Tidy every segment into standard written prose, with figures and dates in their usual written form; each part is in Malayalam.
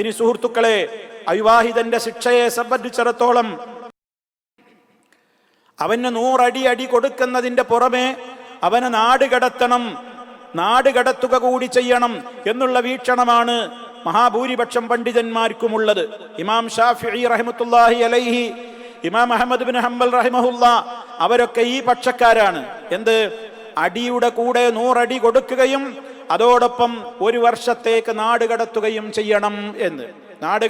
ഇനി സുഹൃത്തുക്കളെ, അവിവാഹിതന്റെ ശിക്ഷയെ സംബന്ധിച്ചിടത്തോളം അവന് 100 അടി കൊടുക്കുന്നതിന്റെ പുറമെ അവനെ നാട് കടത്തുക കൂടി ചെയ്യണം എന്നുള്ള വീക്ഷണമാണ് മഹാഭൂരിപക്ഷം പണ്ഡിതന്മാർക്കുമുള്ളത്. ഇമാം ഷാഫിഈ റഹ്മത്തുള്ളാഹി അലൈഹി, ഇമാം അഹ്മദ് ബിൻ ഹംബൽ റഹിമഹുല്ല, അവരൊക്കെ ഈ പക്ഷക്കാരാണ്. എന്ത്? അടിയുടെ കൂടെ 100 അടി കൊടുക്കുകയും അതോടൊപ്പം 1 വർഷത്തേക്ക് നാട് കടത്തുകയും ചെയ്യണം എന്ന്. നാട്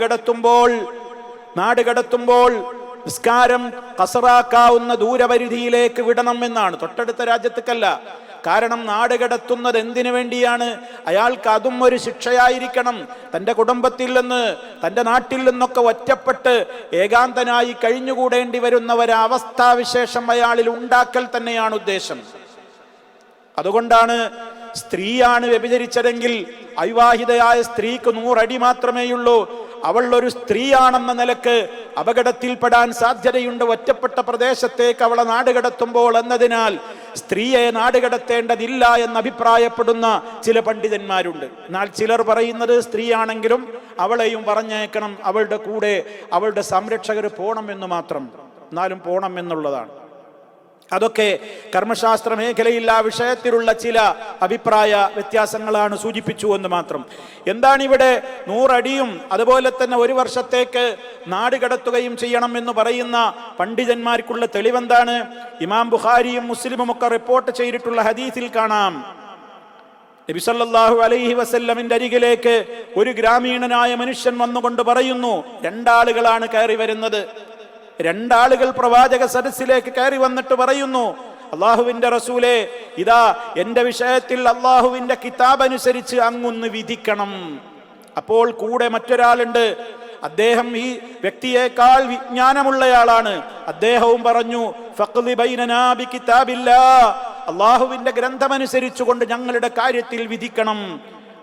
കടത്തുമ്പോൾ നിസ്കാരം കസറാക്കാവുന്ന ദൂരപരിധിയിലേക്ക് വിടണം എന്നാണ്, തൊട്ടടുത്ത രാജ്യത്തേക്കല്ല. കാരണം നാട് കടത്തുന്നത് എന്തിനു വേണ്ടിയാണ്? അയാൾക്ക് അതും ഒരു ശിക്ഷയായിരിക്കണം. തൻ്റെ കുടുംബത്തിൽ നിന്ന്, തൻ്റെ നാട്ടിൽ നിന്നൊക്കെ ഒറ്റപ്പെട്ട് ഏകാന്തനായി കഴിഞ്ഞുകൂടേണ്ടി വരുന്ന ഒരവസ്ഥാവിശേഷം അയാളിൽ ഉണ്ടാക്കൽ തന്നെയാണ് ഉദ്ദേശം. അതുകൊണ്ടാണ് സ്ത്രീയാണ് വ്യഭിചരിച്ചതെങ്കിൽ അവിവാഹിതയായ സ്ത്രീക്ക് 100 അടി മാത്രമേയുള്ളൂ. അവൾ ഒരു സ്ത്രീയാണെന്ന നിലക്ക് അപകടത്തിൽപ്പെടാൻ സാധ്യതയുണ്ട് ഒറ്റപ്പെട്ട പ്രദേശത്തേക്ക് അവളെ നാടുകടത്തുമ്പോൾ എന്നതിനാൽ സ്ത്രീയെ നാടുകടത്തേണ്ടതില്ല എന്ന് അഭിപ്രായപ്പെടുന്ന ചില പണ്ഡിതന്മാരുണ്ട്. എന്നാൽ ചിലർ പറയുന്നത് സ്ത്രീയാണെങ്കിലും അവളെയും പറഞ്ഞേക്കണം, അവളുടെ കൂടെ അവളുടെ സംരക്ഷകർ പോണം എന്ന് മാത്രം, എന്നാലും പോണം എന്നുള്ളതാണ്. അതൊക്കെ കർമ്മശാസ്ത്ര മേഖലയിൽ ആ വിഷയത്തിലുള്ള ചില അഭിപ്രായ വ്യത്യാസങ്ങളാണ് സൂചിപ്പിച്ചു എന്ന് മാത്രം. എന്താണ് ഇവിടെ 100 അടിയും അതുപോലെ തന്നെ 1 വർഷത്തേക്ക് നാട് കടത്തുകയും ചെയ്യണം എന്ന് പറയുന്ന പണ്ഡിതന്മാർക്കുള്ള തെളിവെന്താണ്? ഇമാം ബുഖാരിയും മുസ്ലിമും ഒക്കെ റിപ്പോർട്ട് ചെയ്തിട്ടുള്ള ഹദീസിൽ കാണാം, നബി സല്ലല്ലാഹു അലൈഹി വസല്ലമിന്റെ അരികിലേക്ക് ഒരു ഗ്രാമീണനായ മനുഷ്യൻ വന്നുകൊണ്ട് പറയുന്നു, 2 ആളുകളാണ് കയറി വരുന്നത്. 2 ആളുകൾ പ്രവാചക സദസ്സിലേക്ക് കയറി വന്നിട്ട് പറയുന്നു, അള്ളാഹുവിന്റെ റസൂലേ, ഇതാ എന്റെ വിഷയത്തിൽ അള്ളാഹുവിന്റെ കിതാബ് അനുസരിച്ച് അങ്ങൊന്ന് വിധിക്കണം. അപ്പോൾ കൂടെ മറ്റൊരാളുണ്ട്, അദ്ദേഹം ഈ വ്യക്തിയേക്കാൾ വിജ്ഞാനമുള്ളയാളാണ്. അദ്ദേഹവും പറഞ്ഞു, ഫഖ്ദി ബൈനനാ ബികിതാബില്ലാഹ്, അള്ളാഹുവിന്റെ ഗ്രന്ഥമനുസരിച്ചുകൊണ്ട് ഞങ്ങളുടെ കാര്യത്തിൽ വിധിക്കണം.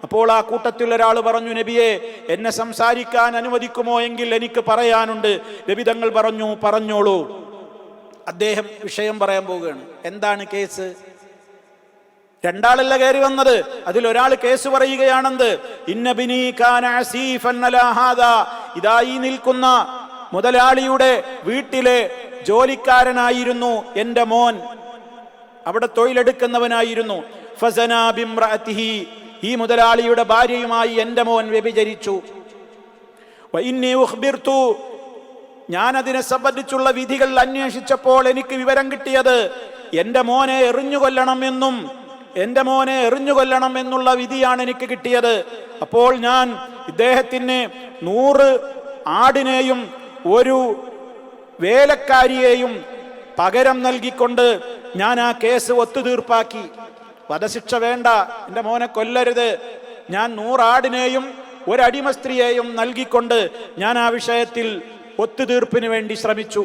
അപ്പോൾ ആ കൂട്ടത്തിൽ ഒരാൾ പറഞ്ഞു, നബിയെ, എന്നെ സംസാരിക്കാൻ അനുവദിക്കുമോ എങ്കിൽ എനിക്ക് പറയാനുണ്ട്. നബി തങ്ങൾ പറഞ്ഞു, പറഞ്ഞോളൂ. അദ്ദേഹം വിഷയം പറയാൻ പോവുകയാണ്. എന്താണ് കേസ്? 2 ആളല്ല കയറി വന്നത്, അതിലൊരാൾ കേസ് പറയുകയാണെന്ത്? ഇന്നബിനി കാന അസീഫൻ അലാ ഹാദാ, ഇതാ ഈ നിൽക്കുന്ന മുതലാളിയുടെ വീട്ടിലെ ജോലിക്കാരനായിരുന്നു എൻ്റെ മോൻ, അവിടെ തൊഴിലെടുക്കുന്നവനായിരുന്നു. ഫസനാ ബിംറഅതിഹി, ഈ മുതലാളിയുടെ ഭാര്യയുമായി എൻ്റെ മോൻ വ്യഭിചരിച്ചു. വഇന്നി ഉഖ്ബിർതു, ഞാൻ അതിനെ സംബന്ധിച്ചുള്ള വിധികൾ അന്വേഷിച്ചപ്പോൾ എനിക്ക് വിവരം കിട്ടിയത് എൻ്റെ മോനെ എറിഞ്ഞുകൊല്ലണം എന്നുള്ള വിധിയാണ് എനിക്ക് കിട്ടിയത്. അപ്പോൾ ഞാൻ ഇദ്ദേഹത്തിന് 100 ആടിനെയും 1 വേലക്കാരിയെയും പകരം നൽകിക്കൊണ്ട് ഞാൻ ആ കേസ് ഒത്തുതീർപ്പാക്കി. വധശിക്ഷ വേണ്ട, എൻ്റെ മോനെ കൊല്ലരുത്, ഞാൻ 100 ആടിനെയും 1 അടിമ സ്ത്രീയെയും നൽകിക്കൊണ്ട് ഞാൻ ആ വിഷയത്തിൽ ഒത്തുതീർപ്പിന് വേണ്ടി ശ്രമിച്ചു.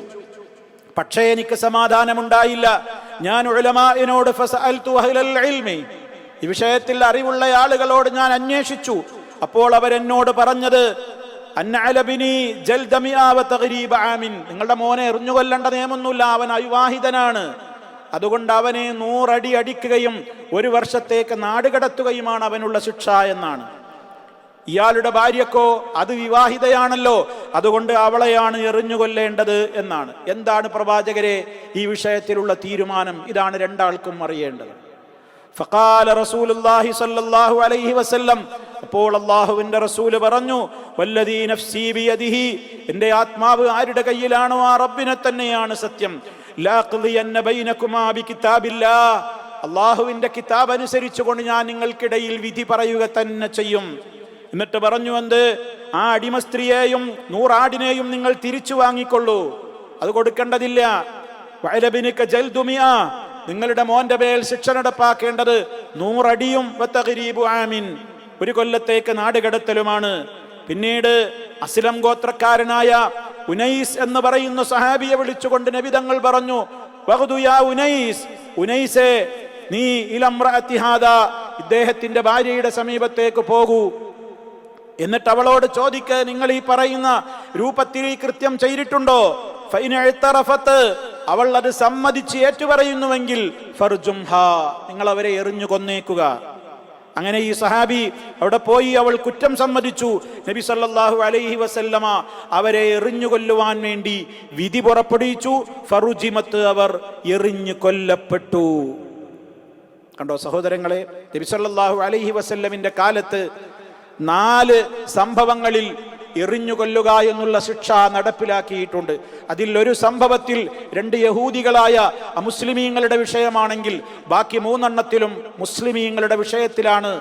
പക്ഷേ എനിക്ക് സമാധാനമുണ്ടായില്ല. ഞാൻ ഉലമാഇനോട് ഫസഅൽതു അഹ്ലൽ ഇൽമി, ഈ വിഷയത്തിൽ അറിവുള്ള ആളുകളോട് ഞാൻ അന്വേഷിച്ചു. അപ്പോൾ അവരെന്നോട് പറഞ്ഞത്, അന്നഅലബിനി ജൽദമിആ വ തഗ്രീബ ആമിൻ, നിങ്ങളുടെ മോനെ എറിഞ്ഞുകൊല്ലേണ്ട നിയമമൊന്നുമില്ല, അവൻ അവിവാഹിതനാണ്, അതുകൊണ്ട് അവനെ 100 അടി അടിക്കുകയും 1 വർഷത്തേക്ക് നാട് കടത്തുകയുമാണ് അവനുള്ള ശിക്ഷ എന്നാണ്. ഇയാളുടെ ഭാര്യക്കോ അത് വിവാഹിതയാണല്ലോ, അതുകൊണ്ട് അവളെയാണ് എറിഞ്ഞുകൊല്ലേണ്ടത് എന്നാണ്. എന്താണ് പ്രവാചകരെ ഈ വിഷയത്തിലുള്ള തീരുമാനം? ഇതാണ് 2 ആൾക്കും അറിയേണ്ടത്. ഫഖാല റസൂലുള്ളാഹി സ്വല്ലല്ലാഹു അലൈഹി വസല്ലം, അപ്പോൾ അല്ലാഹുവിന്റെ റസൂൽ പറഞ്ഞു, വല്ലദീ നഫ്സീ ബിയദിഹി, എൻ്റെ ആത്മാവ് ആരുടെ കയ്യിലാണോ ആ റബ്ബിനെ തന്നെയാണ് സത്യം, ലാഖ്ദിയന്ന ബൈനകുമാ ബികിതാബില്ലാഹ്, അല്ലാഹുവിന്റെ കിതാബ് അനുസരിച്ചുകൊണ്ട് ഞാൻ നിങ്ങൾക്കിടയിൽ വിധി പറയുക തന്നെ ചെയ്യും. എന്നിട്ട് പറഞ്ഞു, എന്ത്? ആ അടിമ സ്ത്രീയെയും 100 ആടിനെയും നിങ്ങൾ തിരിച്ചു വാങ്ങിക്കൊള്ളൂ, അത് കൊടുക്കേണ്ടതില്ല. വഅലബിനിക ജൽദുമിആ, നിങ്ങളുടെ മോന്റെ മേൽ ശിക്ഷ നടപ്പാക്കേണ്ടത് 100 അടിയും വതഗ്രീബു ആമിൻ, 1 കൊല്ലത്തേക്ക് നാട് കടത്തലുമാണ്. പിന്നീട് അസ്ലം ഗോത്രക്കാരനായ ഉനൈസ് എന്ന് പറയുന്ന സഹാബിയെ വിളിച്ചുകൊണ്ട് നബി തങ്ങൾ പറഞ്ഞു, വഗ്ദു യാ ഉനൈസ്, ഉനൈസേ, നീ ഇലംറഅതി ഹാദാ, ഇദ്ദേഹത്തിന്റെ ഭാര്യയുടെ സമീപത്തേക്ക് പോകൂ. എന്നിട്ട് അവളോട് ചോദിക്ക്, നിങ്ങൾ ഈ പറയുന്ന രൂപത്തിൽ കൃത്യം ചെയ്തിട്ടുണ്ടോ? ഫൈന ഇഅ്തറഫത്, അവൾ അത് സമ്മതിച്ച് ഏറ്റുപറയുന്നുവെങ്കിൽ ഫർജുംഹാ, നിങ്ങൾ അവരെ എറിഞ്ഞു കൊന്നേക്കുക. അങ്ങനെ ഈ സഹാബി അവിടെ പോയി, അവൾ കുറ്റം സമ്മതിച്ചു. നബി സല്ലല്ലാഹു അലൈഹി വസല്ലമ അവരെ എറിഞ്ഞു കൊല്ലുവാൻ വേണ്ടി വിധി പുറപ്പെടുവിച്ചു. ഫറുജിമത്ത്, അവർ എറിഞ്ഞു കൊല്ലപ്പെട്ടു. കണ്ടോ സഹോദരങ്ങളെ, നബി സല്ലല്ലാഹു അലൈഹി വസല്ലമിന്റെ കാലത്ത് 4 സംഭവങ്ങളിൽ എറിഞ്ഞുകൊല്ലുക എന്നുള്ള ശിക്ഷ നടപ്പിലാക്കിയിട്ടുണ്ട്. അതിൽ ഒരു സംഭവത്തിൽ 2 യഹൂദികളായ അമുസ്ലിമീങ്ങളുടെ വിഷയമാണെങ്കിൽ ബാക്കി 3 എണ്ണത്തിലും മുസ്ലിമീങ്ങളുടെ വിഷയത്തിലാണ്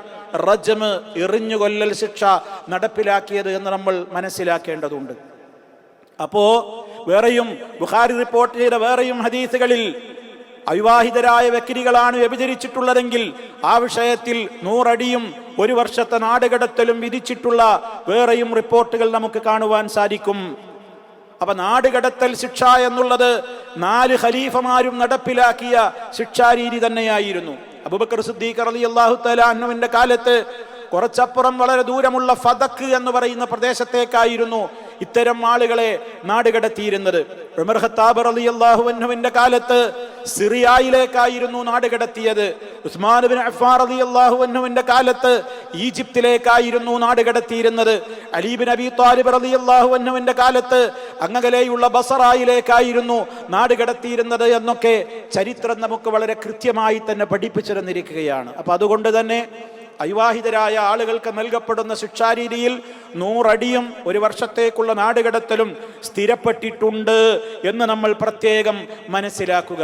റജ്മ്, എറിഞ്ഞുകൊല്ലൽ ശിക്ഷ നടപ്പിലാക്കിയത് എന്ന് നമ്മൾ മനസ്സിലാക്കേണ്ടതുണ്ട്. അപ്പോ വേറെയും ബുഖാരി റിപ്പോർട്ട് ചെയ്ത വേറെയും ഹദീസുകളിൽ അവിവാഹിതരായ വ്യക്തികളാണ് വ്യഭിചരിച്ചിട്ടുള്ളതെങ്കിൽ ആ വിഷയത്തിൽ 100 അടിയും 1 വർഷത്തെ നാടുകടത്തലും വിധിച്ചിട്ടുള്ള വേറെയും റിപ്പോർട്ടുകൾ നമുക്ക് കാണുവാൻ സാധിക്കും. അപ്പൊ നാടുകടത്തൽ ശിക്ഷ എന്നുള്ളത് 4 ഖലീഫമാരും നടപ്പിലാക്കിയ ശിക്ഷാരീതി തന്നെയായിരുന്നു. അബൂബക്കർ സിദ്ദീഖ് റളിയല്ലാഹു തആല അൻഹുവിന്റെ കാലത്ത് കുറച്ചപ്പുറം വളരെ ദൂരമുള്ള ഫദക്ക് എന്ന് പറയുന്ന പ്രദേശത്തേക്കായിരുന്നു ഇത്തരം ആളുകളെ നാടുകടത്തിയിരുന്നത്. ഉമർ ഖത്താബ് റളിയല്ലാഹു അൻഹുവിന്റെ കാലത്ത് സിറിയയിലേക്കായിരുന്നു നാടുകടത്തിയത്. ഉസ്മാൻ ഇബ്നു അഫ്ഫാൻ റളിയല്ലാഹു അൻഹുവിന്റെ കാലത്ത് ഈജിപ്തിലേക്കായിരുന്നു നാടുകടത്തിയിരുന്നത്. അലി ഇബ്നു അബീ ത്വാലിബ് റളിയല്ലാഹു അൻഹുവിന്റെ കാലത്ത് അങ്ങകലെയുള്ള ബസറയിലേക്കായിരുന്നു നാടുകടത്തിയിരുന്നത് എന്നൊക്കെ ചരിത്രം നമുക്ക് വളരെ കൃത്യമായി തന്നെ പഠിപ്പിച്ചിരുന്നിരിക്കുകയാണ്. അപ്പൊ അതുകൊണ്ട് തന്നെ അവിവാഹിതരായ ആളുകൾക്ക് നൽകപ്പെടുന്ന ശിക്ഷാരീതിയിൽ 100 അടിയും 1 വർഷത്തേക്കുള്ള നാടുകടത്തലും സ്ഥിരപ്പെട്ടിട്ടുണ്ട് എന്ന് നമ്മൾ പ്രത്യേകം മനസ്സിലാക്കുക.